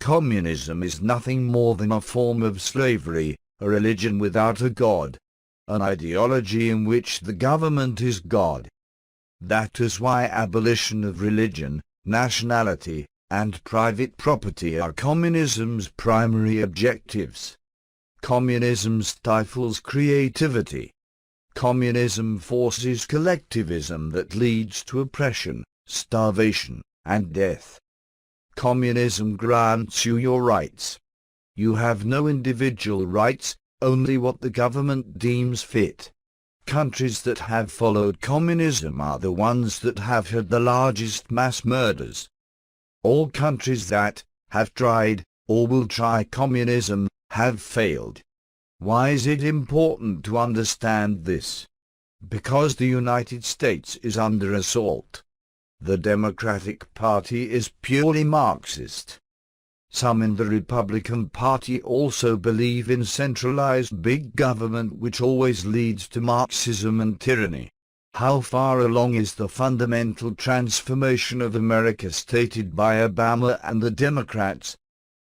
communism is nothing more than a form of slavery, a religion without a God, an ideology in which the government is God. That is why abolition of religion, nationality, and private property are communism's primary objectives. Communism stifles creativity. Communism forces collectivism that leads to oppression, starvation, and death. Communism grants you your rights. You have no individual rights, only what the government deems fit. Countries that have followed communism are the ones that have had the largest mass murders. All countries that have tried, or will try communism, have failed. Why is it important to understand this? Because the United States is under assault. The Democratic Party is purely Marxist. Some in the Republican Party also believe in centralized big government, which always leads to Marxism and tyranny. How far along is the fundamental transformation of America stated by Obama and the Democrats?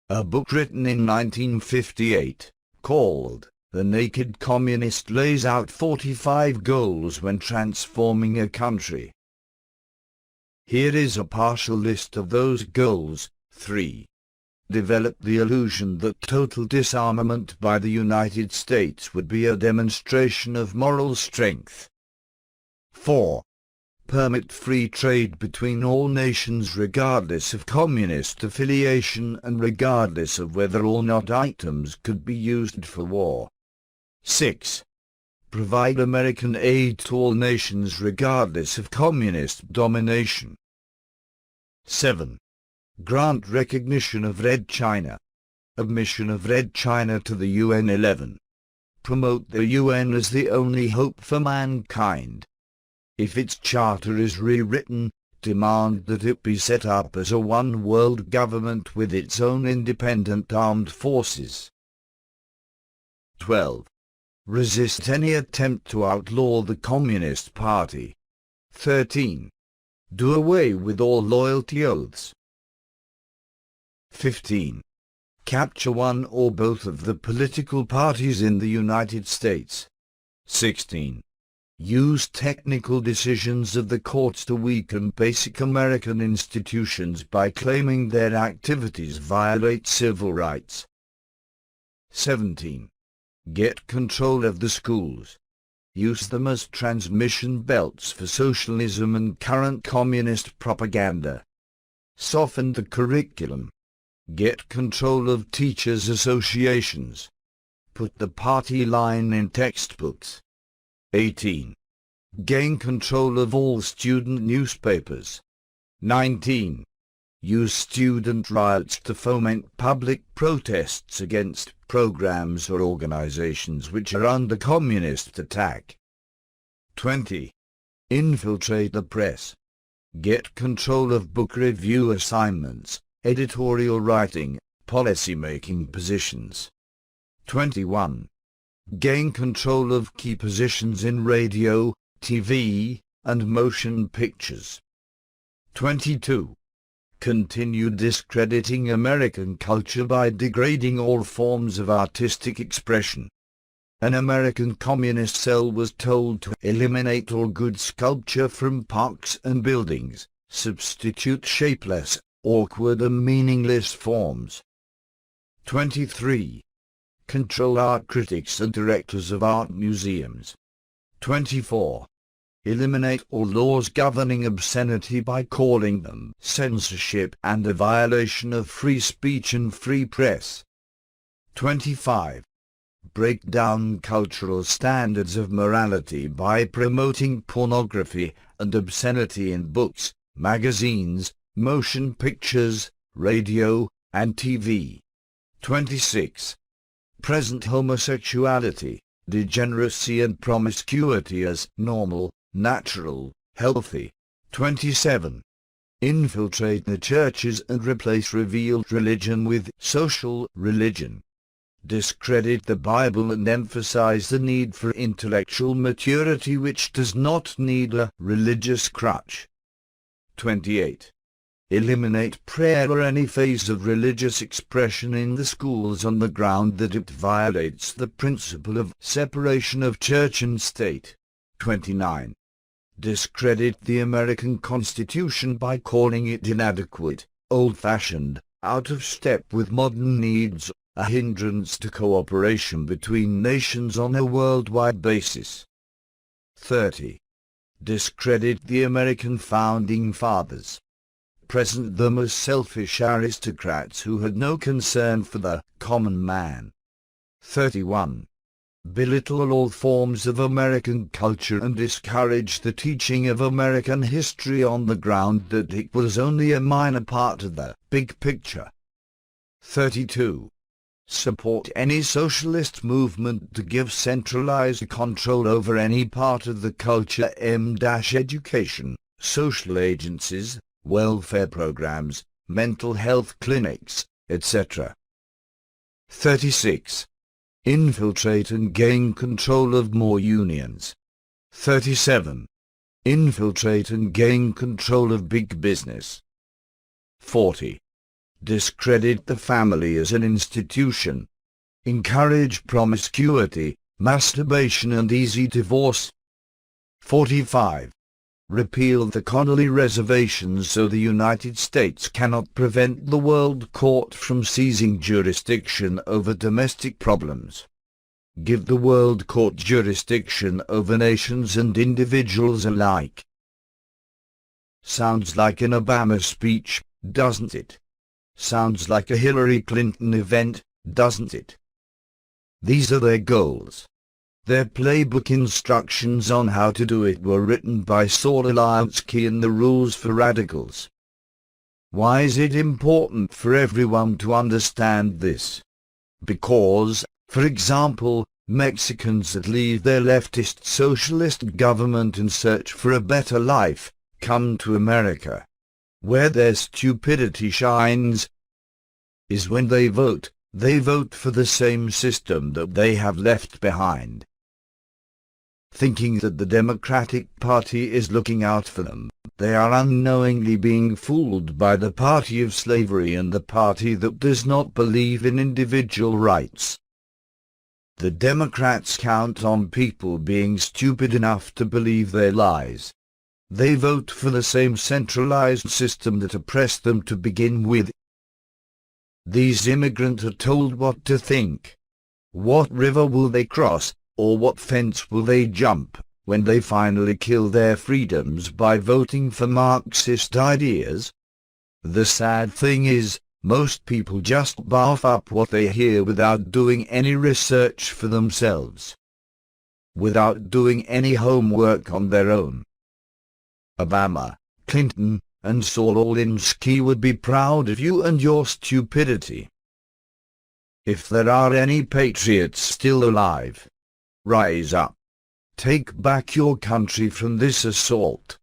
A book written in 1958, called The Naked Communist, lays out 45 goals when transforming a country. Here is a partial list of those goals. 3. Develop the illusion that total disarmament by the United States would be a demonstration of moral strength. 4. Permit free trade between all nations regardless of communist affiliation and regardless of whether or not items could be used for war. 6. Provide American aid to all nations regardless of communist domination. 7. Grant recognition of Red China. Admission of Red China to the UN. 11. Promote the UN as the only hope for mankind. If its charter is rewritten, demand that it be set up as a one-world government with its own independent armed forces. 12. Resist any attempt to outlaw the Communist Party. 13. Do away with all loyalty oaths. 15. Capture one or both of the political parties in the United States. 16. Use technical decisions of the courts to weaken basic American institutions by claiming their activities violate civil rights. 17. Get control of the schools. Use them as transmission belts for socialism and current communist propaganda. Soften the curriculum. Get control of teachers' associations. Put the party line in textbooks. 18. Gain control of all student newspapers. 19. Use student riots to foment public protests against programs or organizations which are under communist attack. 20. Infiltrate the press. Get control of book review assignments, editorial writing, policy-making positions. 21. Gain control of key positions in radio, TV, and motion pictures. 22. Continue discrediting American culture by degrading all forms of artistic expression. An American communist cell was told to eliminate all good sculpture from parks and buildings, substitute shapeless, awkward and meaningless forms. 23. Control art critics and directors of art museums. 24. Eliminate all laws governing obscenity by calling them censorship and a violation of free speech and free press. 25. Break down cultural standards of morality by promoting pornography and obscenity in books, magazines, motion pictures, radio, and TV. 26. Present homosexuality, degeneracy and promiscuity as normal, natural, healthy. 27. Infiltrate the churches and replace revealed religion with social religion. Discredit the Bible and emphasize the need for intellectual maturity which does not need a religious crutch. 28. Eliminate prayer or any phase of religious expression in the schools on the ground that it violates the principle of separation of church and state. 29. Discredit the American Constitution by calling it inadequate, old-fashioned, out of step with modern needs, a hindrance to cooperation between nations on a worldwide basis. 30. Discredit the American Founding Fathers. Present them as selfish aristocrats who had no concern for the common man. 31. Belittle all forms of American culture and discourage the teaching of American history on the ground that it was only a minor part of the big picture. 32. Support any socialist movement to give centralized control over any part of the culture, education, social agencies, welfare programs, mental health clinics, etc. 36. Infiltrate and gain control of more unions. 37. Infiltrate and gain control of big business. 40. Discredit the family as an institution. Encourage promiscuity, masturbation and easy divorce. 45. Repeal the colony reservations so the United States cannot prevent the World Court from seizing jurisdiction over domestic problems. Give the World Court jurisdiction over nations and individuals alike. Sounds like an Obama speech, doesn't it? Sounds like a Hillary Clinton event, doesn't it? These are their goals. Their playbook instructions on how to do it were written by Saul Alinsky in the Rules for Radicals. Why is it important for everyone to understand this? Because, for example, Mexicans that leave their leftist socialist government and search for a better life, come to America. Where their stupidity shines is when they vote for the same system that they have left behind. Thinking that the Democratic Party is looking out for them, they are unknowingly being fooled by the party of slavery and the party that does not believe in individual rights. The Democrats count on people being stupid enough to believe their lies. They vote for the same centralized system that oppressed them to begin with. These immigrants are told what to think. What river will they cross, or what fence will they jump, when they finally kill their freedoms by voting for Marxist ideas? The sad thing is, most people just barf up what they hear without doing any research for themselves, without doing any homework on their own. Obama, Clinton, and Saul Alinsky would be proud of you and your stupidity. If there are any patriots still alive, rise up. Take back your country from this assault.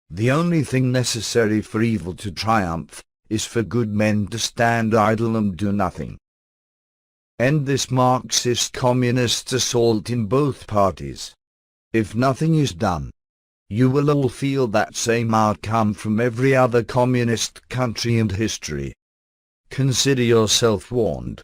The only thing necessary for evil to triumph is for good men to stand idle and do nothing. End this Marxist communist assault in both parties. If nothing is done, you will all feel that same outcome from every other communist country in history. Consider yourself warned.